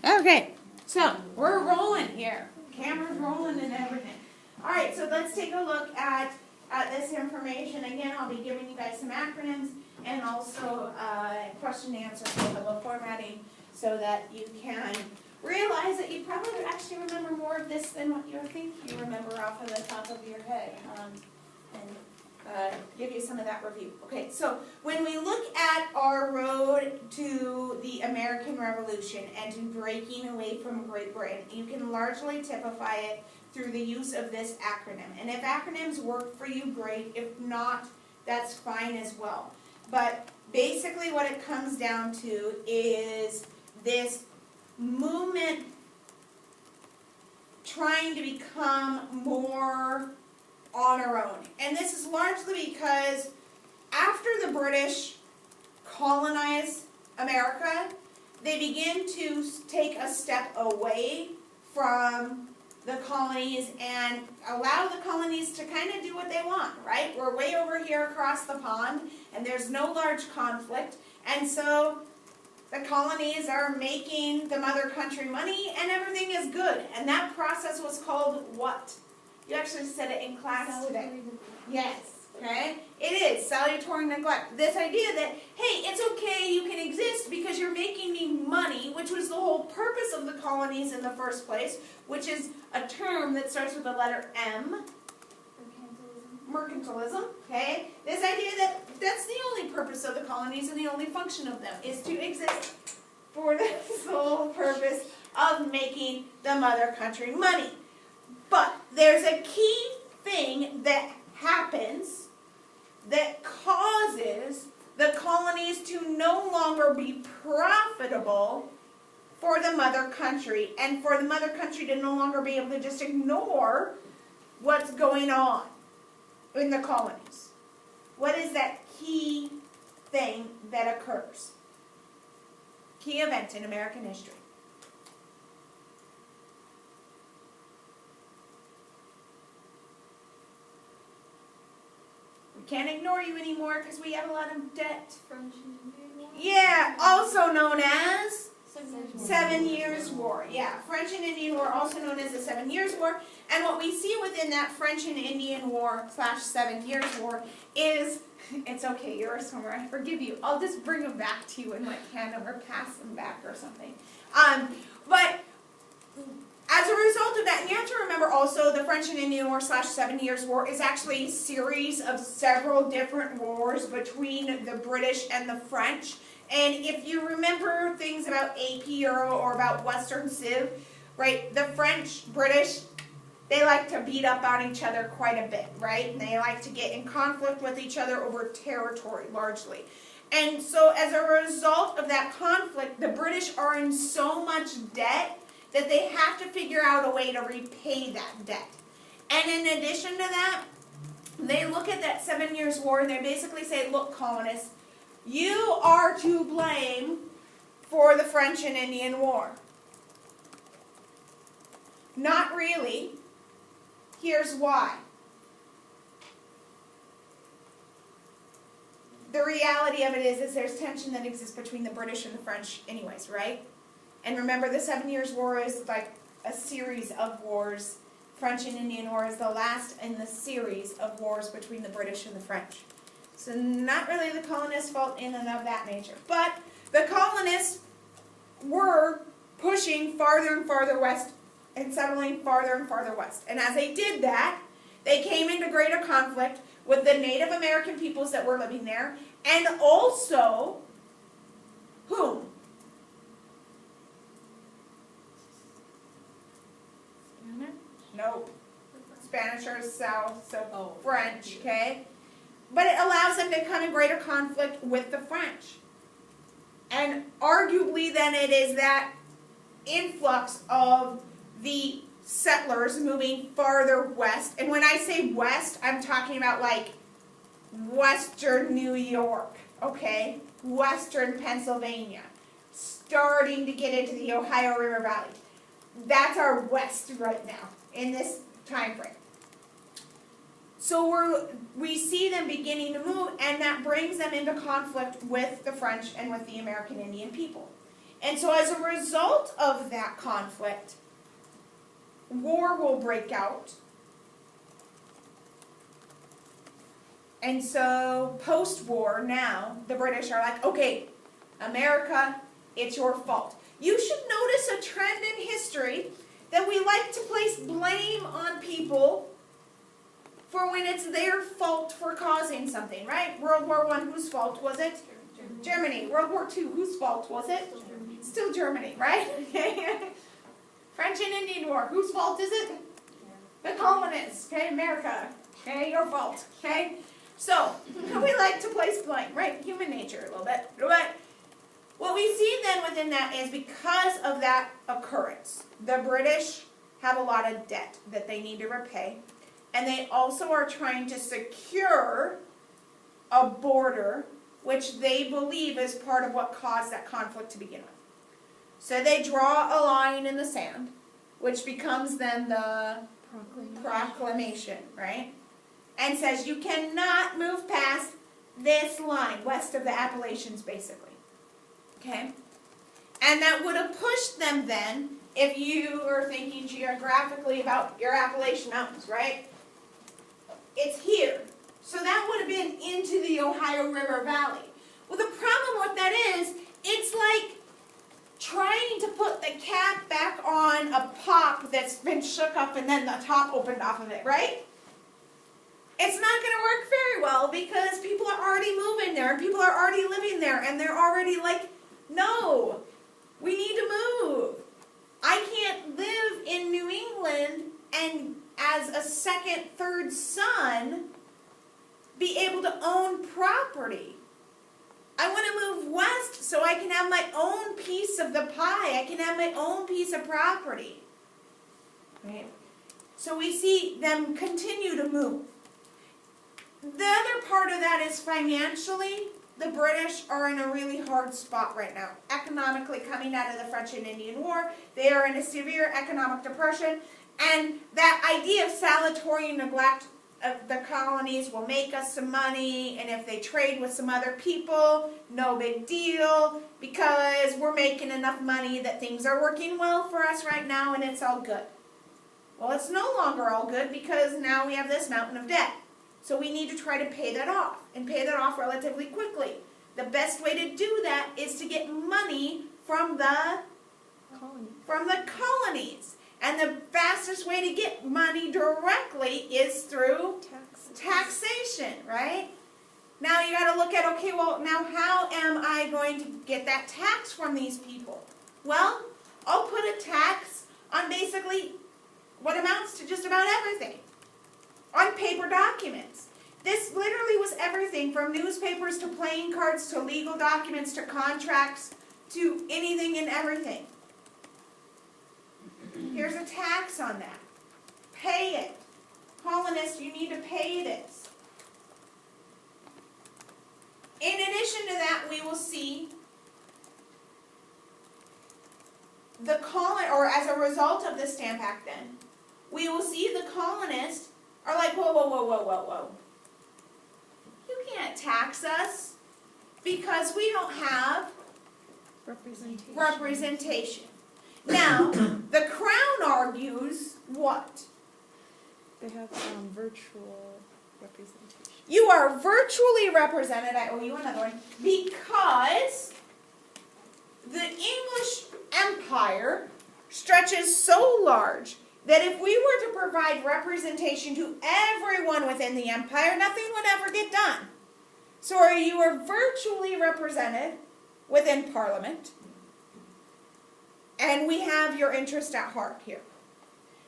Okay, so we're rolling here. Camera's rolling and everything. All right, so let's take a look at this information. Again, I'll be giving you guys some acronyms and also question and answer table formatting so that you can realize that you probably actually remember more of this than what you think you remember off of the top of your head. And give you some of that review. Okay, so when we look at our road to the American Revolution and to breaking away from Great Britain, you can largely typify it through the use of this acronym. And if acronyms work for you, great. If not, that's fine as well. But basically what it comes down to is this movement trying to become more on our own. And this is largely because after the British colonize America, they begin to take a step away from the colonies and allow the colonies to kind of do what they want, right? We're way over here across the pond and there's no large conflict, and so the colonies are making the mother country money and everything is good. And that process was called what? You actually said it in class today. Yes, okay? It is salutary neglect. This idea that, hey, it's okay, you can exist because you're making me money, which was the whole purpose of the colonies in the first place, which is a term that starts with the letter M. Mercantilism, okay? This idea that that's the only purpose of the colonies and the only function of them is to exist for the sole purpose of making the mother country money. But there's a key thing that happens that causes the colonies to no longer be profitable for the mother country, and for the mother country to no longer be able to just ignore what's going on in the colonies. What is that key thing that occurs? Key event in American history. Can't ignore you anymore because we have a lot of debt. French and Indian War? Yeah, also known as 7 Years' War. Yeah, French and Indian War, also known as the 7 Years' War. And what we see within that French and Indian War / 7 Years' War is, it's okay, you're a swimmer, I forgive you. I'll just bring them back to you in my tandem or pass them back or something. But as a result of that, and you have to remember also the French and Indian War / 7 Years' War is actually a series of several different wars between the British and the French. And if you remember things about AP Euro or about Western Civ, right, the French, British, they like to beat up on each other quite a bit, right? And they like to get in conflict with each other over territory, largely. And so as a result of that conflict, the British are in so much debt that they have to figure out a way to repay that debt. And in addition to that, they look at that 7 Years' War and they basically say, look, colonists, you are to blame for the French and Indian War. Not really. Here's why. The reality of it is there's tension that exists between the British and the French anyways, right? And remember, the 7 Years' War is like a series of wars. French and Indian War is the last in the series of wars between the British and the French. So not really the colonists' fault in and of that nature. But the colonists were pushing farther and farther west and settling farther and farther west. And as they did that, they came into greater conflict with the Native American peoples that were living there, and also whom? Nope. Spanish or South, so French, okay? But it allows them to come in greater conflict with the French. And arguably then it is that influx of the settlers moving farther west. And when I say west, I'm talking about like western New York, okay? Western Pennsylvania. Starting to get into the Ohio River Valley. That's our west right now in this time frame. So we see them beginning to move, and that brings them into conflict with the French and with the American Indian people. And so as a result of that conflict, war will break out. And so post-war now, the British are like, okay, America, it's your fault. You should notice a trend in history that we like to place blame on people for when it's their fault for causing something, right? World War I, whose fault was it? Germany. World War II, whose fault was it? Still Germany, right? French and Indian War, whose fault is it? The colonists, okay, America, okay, your fault, okay? So, we like to place blame, right? Human nature a little bit. But what we see then within that is because of that occurrence, the British have a lot of debt that they need to repay. And they also are trying to secure a border, which they believe is part of what caused that conflict to begin with. So they draw a line in the sand, which becomes then the proclamation, right? And says you cannot move past this line, west of the Appalachians, basically. Okay? And that would have pushed them then, if you are thinking geographically about your Appalachian Mountains, right? It's here. So that would have been into the Ohio River Valley. Well, the problem with that is, it's like trying to put the cap back on a pop that's been shook up and then the top opened off of it, right? It's not going to work very well because people are already moving there and people are already living there and they're already like, no, we need to move. I can't live in New England and as a second, third son be able to own property. I want to move west so I can have my own piece of the pie. I can have my own piece of property. Right? So we see them continue to move. The other part of that is financially, the British are in a really hard spot right now. Economically, coming out of the French and Indian War, they are in a severe economic depression. And that idea of salutary neglect of the colonies will make us some money, and if they trade with some other people, no big deal, because we're making enough money that things are working well for us right now and it's all good. Well, it's no longer all good because now we have this mountain of debt. So we need to try to pay that off, and pay that off relatively quickly. The best way to do that is to get money from the colonies. And the fastest way to get money directly is through taxation, right? Now you got to look at, okay, well, now how am I going to get that tax from these people? Well, I'll put a tax on basically what amounts to just about everything. On paper documents. This literally was everything from newspapers to playing cards to legal documents to contracts to anything and everything. Here's a tax on that. Pay it. Colonists, you need to pay this. In addition to that, we will see the or as a result of the Stamp Act then, we will see the colonists are like, whoa, whoa, whoa, whoa, whoa, whoa. You can't tax us because we don't have representation. Now, the Crown argues what? They have virtual representation. You are virtually represented, I owe you another one, because the English Empire stretches so large that if we were to provide representation to everyone within the empire, nothing would ever get done. So you are virtually represented within Parliament, and we have your interest at heart here.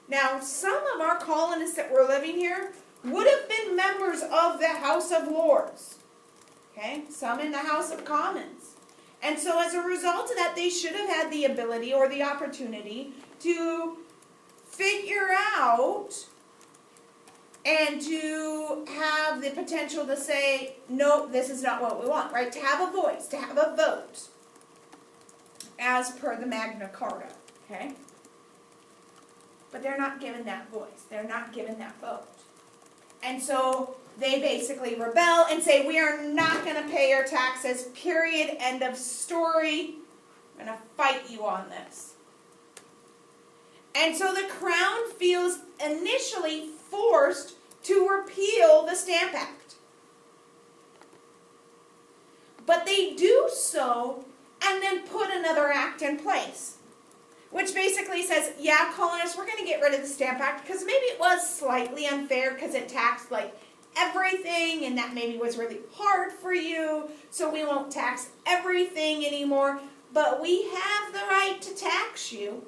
Now, some of our colonists that were living here would have been members of the House of Lords. Okay? Some in the House of Commons. And so as a result of that, they should have had the ability or the opportunity to figure out and to have the potential to say, no, this is not what we want, right? To have a voice, to have a vote, as per the Magna Carta, okay? But they're not given that voice. They're not given that vote. And so they basically rebel and say, we are not going to pay your taxes, period, end of story. I'm going to fight you on this. And so the Crown feels initially forced to repeal the Stamp Act. But they do so and then put another act in place, which basically says, yeah, colonists, we're going to get rid of the Stamp Act because maybe it was slightly unfair because it taxed like everything and that maybe was really hard for you, so we won't tax everything anymore, but we have the right to tax you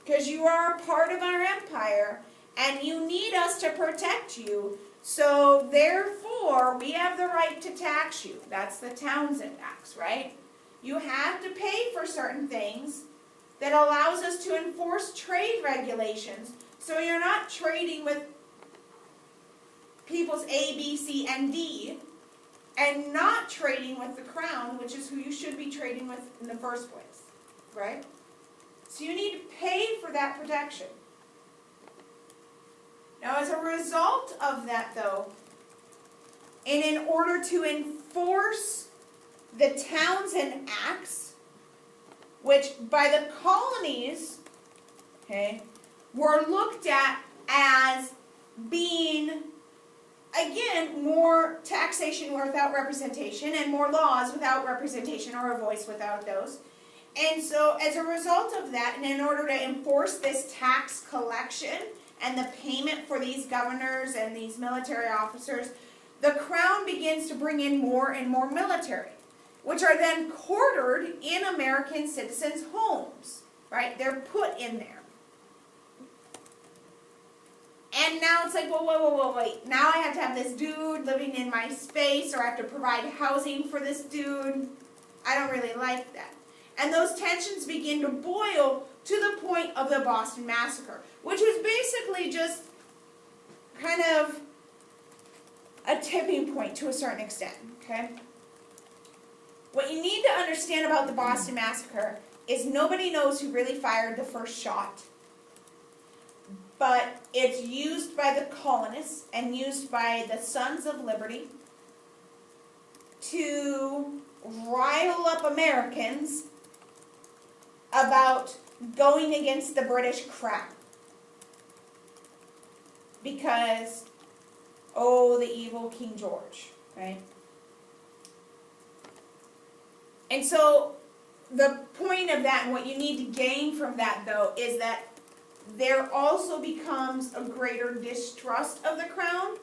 because you are a part of our empire and you need us to protect you, so therefore we have the right to tax you. That's the Townshend Acts, right? You have to pay for certain things that allows us to enforce trade regulations, so you're not trading with people's A, B, C, and D, and not trading with the Crown, which is who you should be trading with in the first place, right? So you need to pay for that protection. Now, as a result of that, though, and in order to enforce the Townshend Acts, which by the colonies, okay, were looked at as being, again, more taxation without representation and more laws without representation, or a voice without those. And so as a result of that, and in order to enforce this tax collection and the payment for these governors and these military officers, the Crown begins to bring in more and more military, which are then quartered in American citizens' homes, right? They're put in there. And now it's like, whoa, wait. Now I have to have this dude living in my space, or I have to provide housing for this dude. I don't really like that. And those tensions begin to boil to the point of the Boston Massacre, which was basically just kind of a tipping point to a certain extent, okay? What you need to understand about the Boston Massacre is nobody knows who really fired the first shot, but it's used by the colonists and used by the Sons of Liberty to rile up Americans about going against the British Crown. Because, oh, the evil King George, right? And so the point of that, and what you need to gain from that, though, is that there also becomes a greater distrust of the Crown,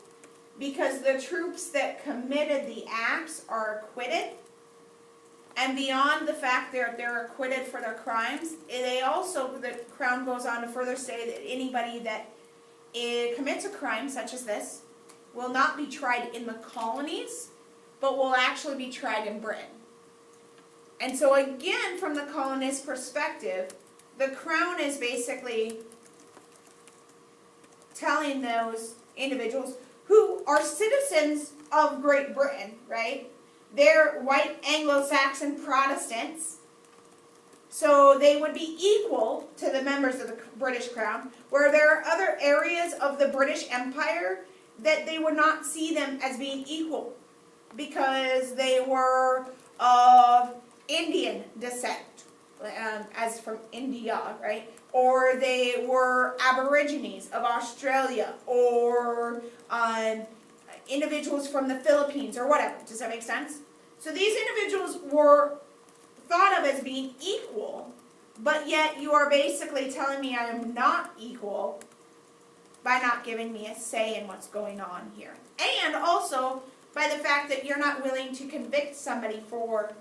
because the troops that committed the acts are acquitted. And beyond the fact that they're acquitted for their crimes, they also, the Crown goes on to further say that anybody that commits a crime such as this will not be tried in the colonies, but will actually be tried in Britain. And so again, from the colonist perspective, the Crown is basically telling those individuals who are citizens of Great Britain, right? They're white Anglo-Saxon Protestants, so they would be equal to the members of the British Crown, where there are other areas of the British Empire that they would not see them as being equal, because they were of Indian descent, as from India, right? Or they were Aborigines of Australia, or individuals from the Philippines, or whatever. Does that make sense? So these individuals were thought of as being equal, but yet you are basically telling me I am not equal by not giving me a say in what's going on here. And also by the fact that you're not willing to convict somebody for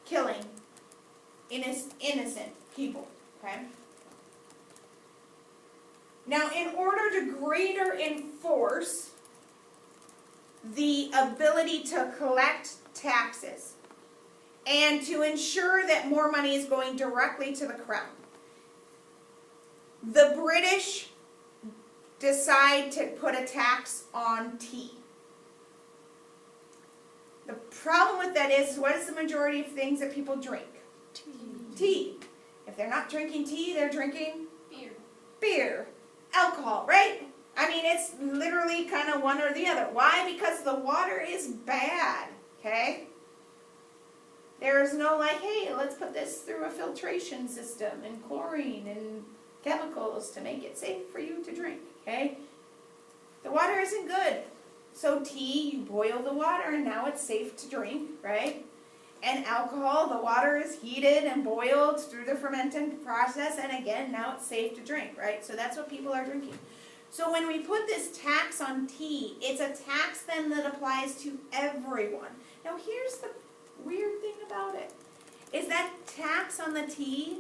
killing innocent people, okay? Now, in order to greater enforce the ability to collect taxes and to ensure that more money is going directly to the Crown, the British decide to put a tax on tea. The problem with that is, what is the majority of things that people drink? Tea. If they're not drinking tea, they're drinking beer. Alcohol, right? I mean, it's literally kind of one or the other. Why? Because the water is bad, okay? There's no like, hey, let's put this through a filtration system and chlorine and chemicals to make it safe for you to drink, okay? The water isn't good. So tea, you boil the water and now it's safe to drink, right? And alcohol, the water is heated and boiled through the fermenting process, and again, now it's safe to drink, right? So that's what people are drinking. So when we put this tax on tea, it's a tax then that applies to everyone. Now here's the weird thing about it, is that tax on the tea,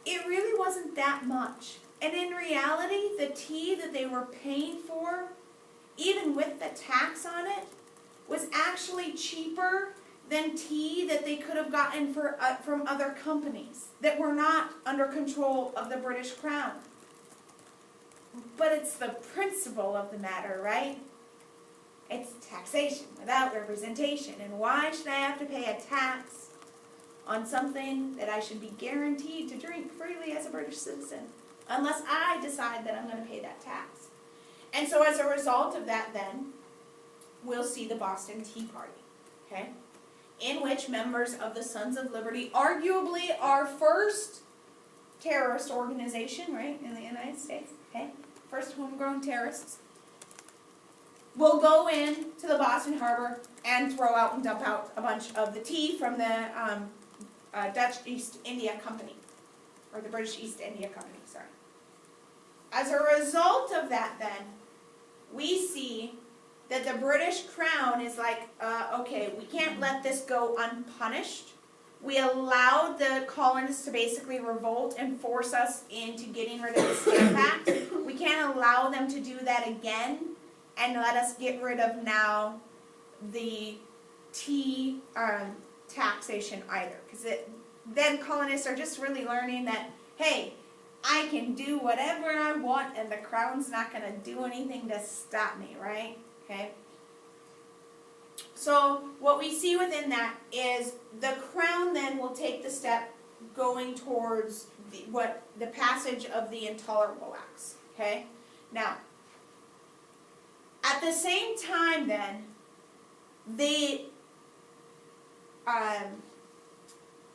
it really wasn't that much. And in reality, the tea that they were paying for, even with the tax on it, was actually cheaper than tea that they could have gotten from other companies that were not under control of the British Crown. But it's the principle of the matter, right? It's taxation without representation. And why should I have to pay a tax on something that I should be guaranteed to drink freely as a British citizen? Unless I decide that I'm going to pay that tax. And so as a result of that then, we'll see the Boston Tea Party, okay? In which members of the Sons of Liberty, arguably our first terrorist organization, right, in the United States, okay? First homegrown terrorists, will go in to the Boston Harbor and throw out and dump out a bunch of the tea from the Dutch East India Company, or the British East India Company, sorry. As a result of that then, we see that the British Crown is like, okay, we can't let this go unpunished. We allowed the colonists to basically revolt and force us into getting rid of the Stamp Act. We can't allow them to do that again and let us get rid of now the tea taxation either. Because then colonists are just really learning that, hey, I can do whatever I want and the Crown's not going to do anything to stop me, right? Okay? So what we see within that is the Crown then will take the step going towards the passage of the Intolerable Acts. Okay? Now, at the same time then, the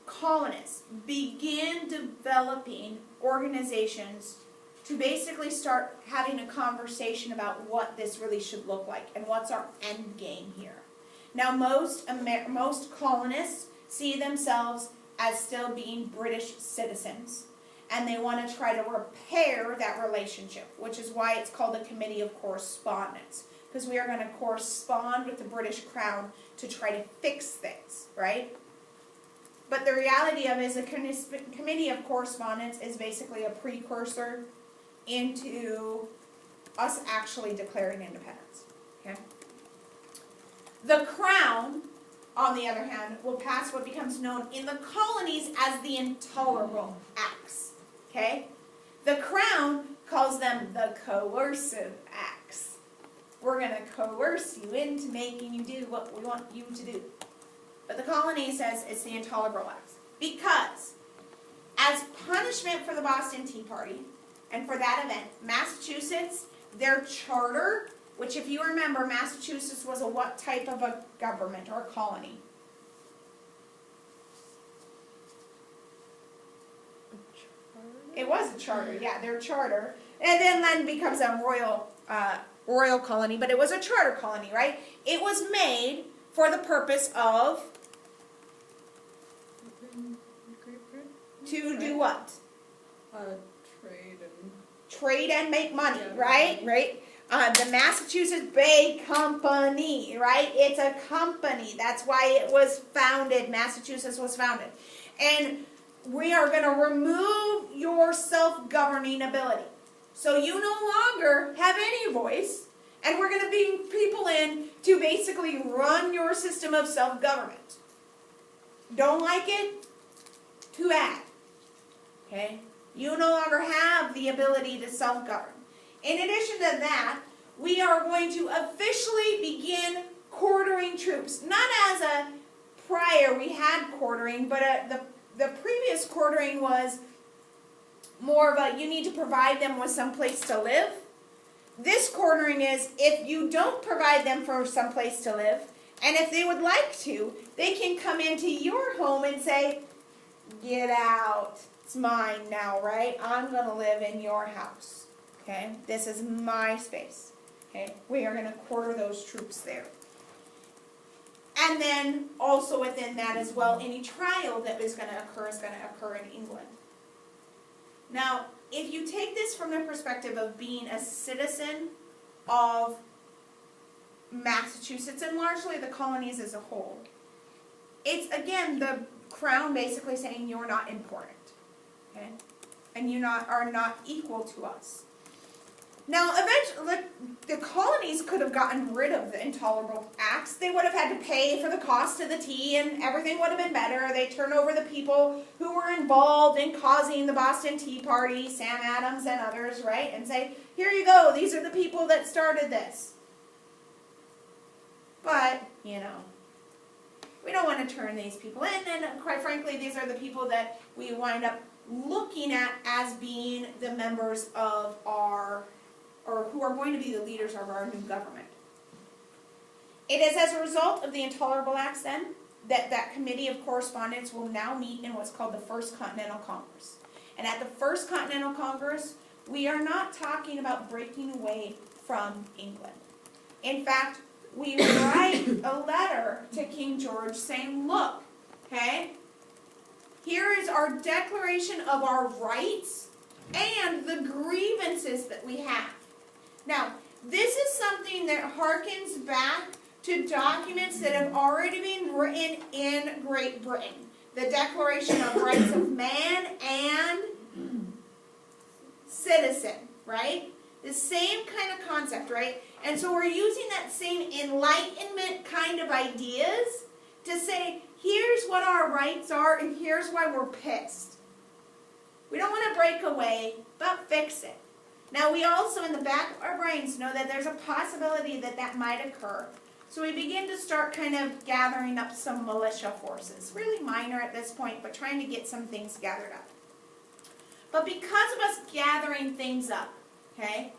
colonists begin developing organizations to basically start having a conversation about what this really should look like and what's our end game here. Now, most colonists see themselves as still being British citizens, and they want to try to repair that relationship, which is why it's called a Committee of Correspondence, because we are going to correspond with the British Crown to try to fix things, right? But the reality of it is a Committee of Correspondence is basically a precursor into us actually declaring independence. Okay? The Crown, on the other hand, will pass what becomes known in the colonies as the Intolerable Acts. Okay? The Crown calls them the Coercive Acts. We're going to coerce you into making you do what we want you to do. But the colony says it's the Intolerable Acts. Because, as punishment for the Boston Tea Party, and for that event, Massachusetts, their charter, which if you remember, Massachusetts was a what type of a government or a colony? It was a charter, yeah, their charter. And then becomes a royal colony, but it was a charter colony, right? It was made for the purpose of to do what? Trade and make money, right? Right? The Massachusetts Bay Company, right? It's a company. That's why it was founded. Massachusetts was founded. And we are going to remove your self-governing ability. So you no longer have any voice, and we're going to bring people in to basically run your system of self-government. Don't like it? Too bad. Okay? You no longer have the ability to self-govern. In addition to that, we are going to officially begin quartering troops. Not as a prior we had quartering, but the previous quartering was more of a you need to provide them with some place to live. This quartering is if you don't provide them for some place to live And if they would like to, they can come into your home and say, get out. It's mine now, right? I'm going to live in your house. Okay? This is my space. Okay? We are going to quarter those troops there. And then also within that as well, any trial that is going to occur in England. Now, if you take this from the perspective of being a citizen of Massachusetts and largely the colonies as a whole, it's again the crown basically saying you're not important, okay, and you are not equal to us. Now, eventually, the colonies could have gotten rid of the intolerable acts. They would have had to pay for the cost of the tea, and everything would have been better. They turn over the people who were involved in causing the Boston Tea Party, Sam Adams and others, right, and say, here you go, these are the people that started this. But, you know, we don't want to turn these people in, and quite frankly, these are the people that we wind up looking at as being the members of our, or who are going to be the leaders of our new government. It is as a result of the Intolerable Acts, then, that Committee of Correspondence will now meet in what's called the First Continental Congress. And at the First Continental Congress, we are not talking about breaking away from England. In fact, we write a letter to King George saying, look, okay, here is our declaration of our rights and the grievances that we have. Now, this is something that harkens back to documents that have already been written in Great Britain. The Declaration of Rights of Man and Citizen, right? The same kind of concept, right? And so we're using that same Enlightenment kind of ideas to say, here's what our rights are and here's why we're pissed. We don't want to break away, but fix it. Now we also, in the back of our brains, know that there's a possibility that that might occur. So we begin to start kind of gathering up some militia forces. Really minor at this point, but trying to get some things gathered up. But because of us gathering things up, okay,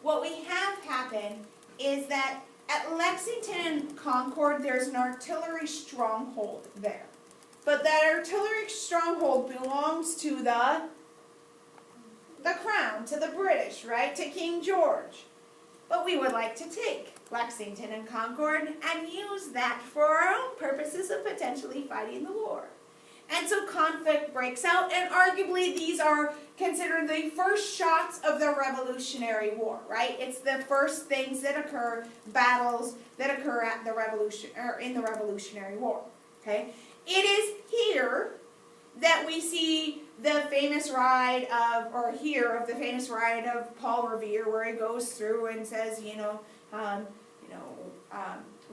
what we have happen is that at Lexington and Concord, there's an artillery stronghold there. But that artillery stronghold belongs to the crown, to the British, right, to King George. But we would like to take Lexington and Concord and use that for our own purposes of potentially fighting the war. And so conflict breaks out, and arguably these are considered the first shots of the Revolutionary War, right? It's the first things that occur, battles that occur at the Revolution, or in the Revolutionary War, okay? It is here that we see the famous ride of, or hear of the famous ride of Paul Revere, where he goes through and says,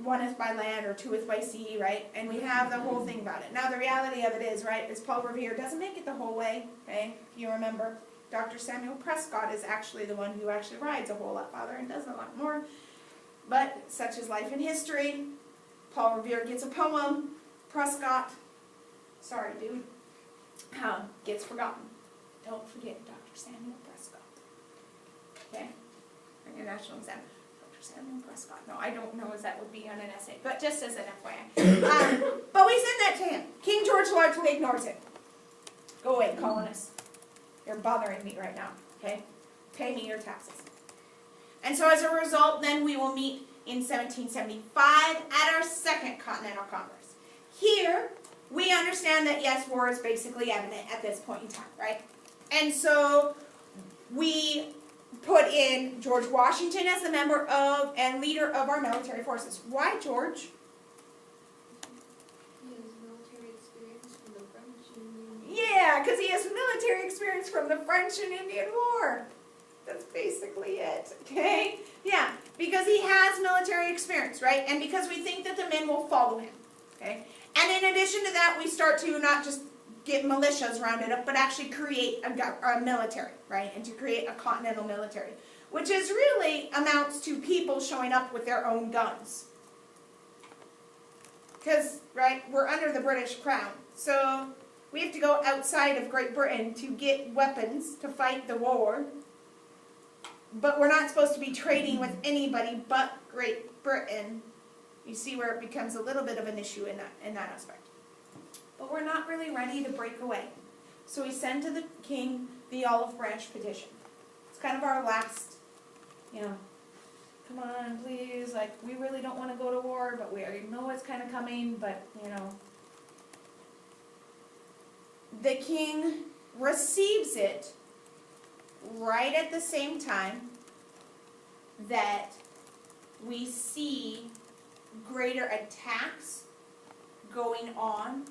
one is by land or two is by sea, right? And we have the whole thing about it. Now the reality of it is, right, is Paul Revere doesn't make it the whole way, okay? If you remember, Dr. Samuel Prescott is actually the one who actually rides a whole lot farther and does a lot more. But such is life and history. Paul Revere gets a poem. Prescott, sorry dude, gets forgotten. Don't forget Dr. Samuel Prescott. Okay? On your national exam. Samuel Prescott. No, I don't know as that would be on an essay, but just as an FYI. But we send that to him. King George largely ignores it. Go away, colonists. You're bothering me right now, okay? Pay me your taxes. And so as a result, then we will meet in 1775 at our Second Continental Congress. Here, we understand that, yes, war is basically evident at this point in time, right? And so we put in George Washington as the member of and leader of our military forces. Why George? He has military experience from the French and Yeah, because he has military experience from the French and Indian War. That's basically it, okay? Yeah, because he has military experience, right? And because we think that the men will follow him, okay? And in addition to that, we start to not just get militias rounded up, but actually create a military, right? And to create a continental military, which is really amounts to people showing up with their own guns. Because, right, we're under the British Crown, so we have to go outside of Great Britain to get weapons to fight the war. But we're not supposed to be trading with anybody but Great Britain You see where it becomes a little bit of an issue in that aspect. But we're not really ready to break away. So we send to the king the olive branch petition. It's kind of our last, come on, please, like, we really don't want to go to war, but we already know it's kind of coming, but, The king receives it right at the same time that we see greater attacks going on,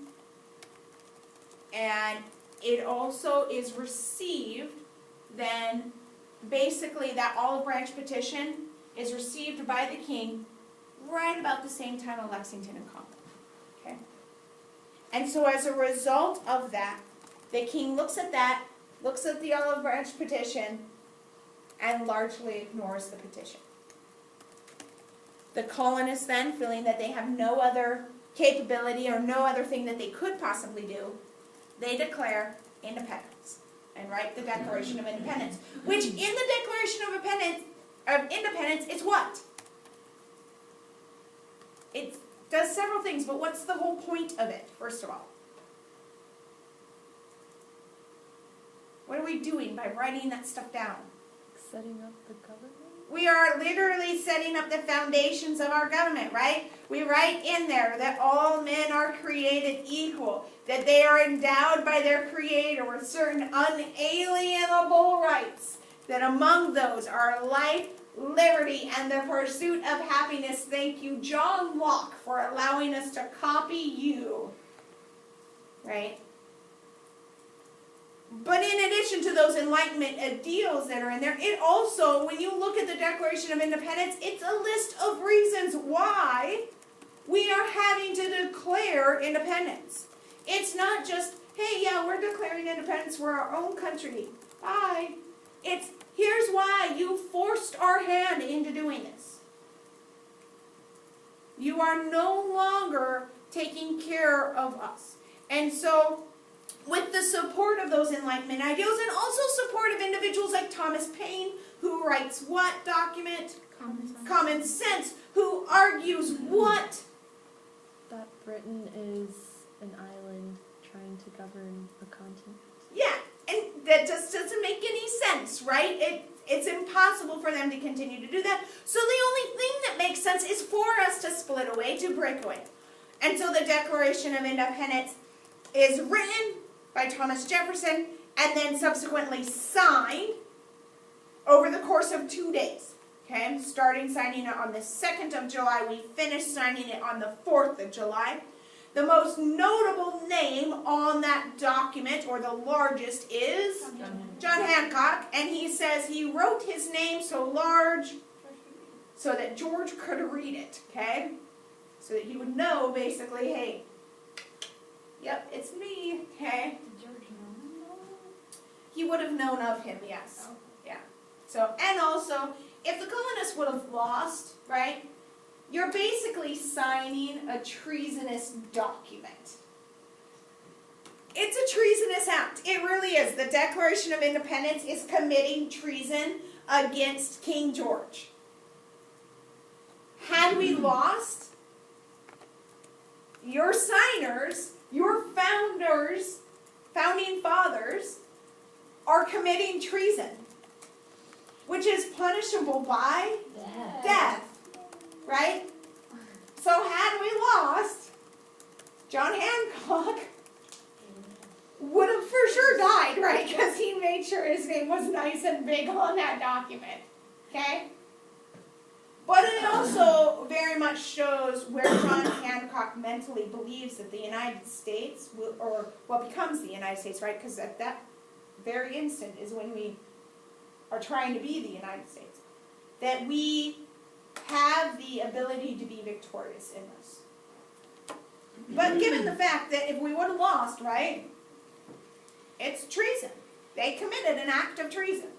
and it also is received then, basically that olive branch petition is received by the king right about the same time of Lexington and Concord. Okay? And so as a result of that, the king looks at the olive branch petition, and largely ignores the petition. The colonists then, feeling that they have no other capability or no other thing that they could possibly do, they declare independence and write the Declaration of Independence, which in the Declaration of Independence is what? It does several things, but what's the whole point of it, first of all? What are we doing by writing that stuff down? Setting up the government? We are literally setting up the foundations of our government, right? We write in there that all men are created equal, that they are endowed by their Creator with certain unalienable rights, that among those are life, liberty, and the pursuit of happiness. Thank you, John Locke, for allowing us to copy you, right? But in addition to those Enlightenment ideals that are in there, it also, when you look at the Declaration of Independence, it's a list of reasons why we are having to declare independence. It's not just, hey, yeah, we're declaring independence for our own country. Bye. It's, here's why you forced our hand into doing this. You are no longer taking care of us. And so, with the support of those Enlightenment ideals, and also support of individuals like Thomas Paine, who writes what document? Common Sense. Who argues what? That Britain is an island trying to govern a continent. Yeah, and that just doesn't make any sense, right? It's impossible for them to continue to do that. So the only thing that makes sense is for us to split away, to break away. And so the Declaration of Independence is written by Thomas Jefferson, and then subsequently signed over the course of 2 days. Okay, starting signing it on the 2nd of July, we finished signing it on the 4th of July. The most notable name on that document, or the largest, is John Hancock, and he says he wrote his name so large so that George could read it, okay? So that he would know, basically, hey, yep, it's me, okay? Did George know? He would have known of him, yes. Yeah. So, and also, if the colonists would have lost, right, you're basically signing a treasonous document. It's a treasonous act. It really is. The Declaration of Independence is committing treason against King George. Had we lost, your signers, your founders, founding fathers, are committing treason, which is punishable by death, right? So had we lost, John Hancock would have for sure died, right? Because he made sure his name was nice and big on that document, okay? But it also very much shows where John Hancock mentally believes that the United States, will, or what becomes the United States, right? Because at that very instant is when we are trying to be the United States. That we have the ability to be victorious in this. But given the fact that if we would have lost, right, it's treason. They committed an act of treason.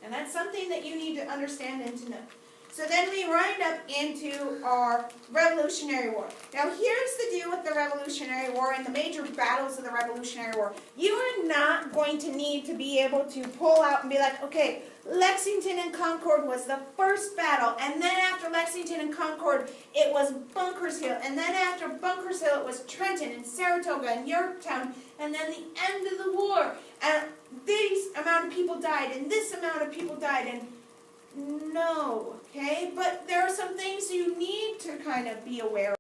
And that's something that you need to understand and to know. So then we wind up into our Revolutionary War. Now here's the deal with the Revolutionary War and the major battles of the Revolutionary War. You are not going to need to be able to pull out and be like, okay, Lexington and Concord was the first battle, and then after Lexington and Concord, it was Bunker's Hill, and then after Bunker's Hill, it was Trenton and Saratoga and Yorktown, and then the end of the war, and this amount of people died, and this amount of people died, and no, okay? But there are some things you need to kind of be aware of.